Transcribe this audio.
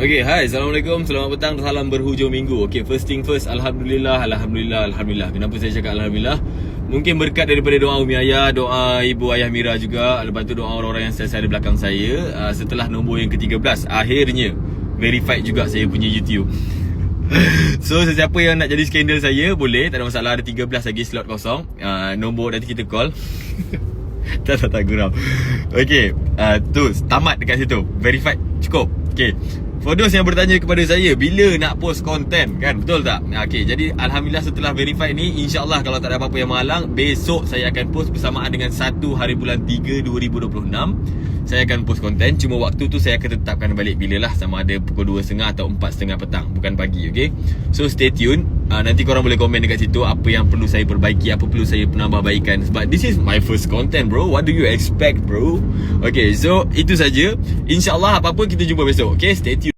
Okay, hai, Assalamualaikum, selamat petang, salam berhujung minggu. Okay, first thing first, Alhamdulillah. Kenapa saya cakap Alhamdulillah? Mungkin berkat daripada doa Umi Ayah, doa Ibu Ayah Mira juga. Lepas tu doa orang-orang yang saya ada belakang saya. Setelah nombor yang ke-13, akhirnya verified juga saya punya YouTube. So, sesiapa yang nak jadi skandal saya, boleh, tak ada masalah. Ada 13 lagi slot kosong. Nombor nanti kita call. Tak geram. Okay, tu tamat dekat situ. Verified, cukup. Okay, for those yang bertanya kepada saya bila nak post konten, kan, betul tak? Okay, jadi Alhamdulillah setelah verified ni, InsyaAllah kalau tak ada apa-apa yang menghalang, besok saya akan post bersamaan dengan 1 hari bulan 3 2026. Saya akan post konten. Cuma waktu tu saya akan tetapkan balik bila lah, sama ada pukul 2.30 atau 4.30 petang, bukan pagi. Okay, so stay tune. Nanti korang boleh komen dekat situ apa yang perlu saya perbaiki, apa perlu saya penambahbaikan. Sebab this is my first content, bro. What do you expect, bro? Okay, so itu saja. InsyaAllah apa-apa kita jumpa besok. Okay, stay tune.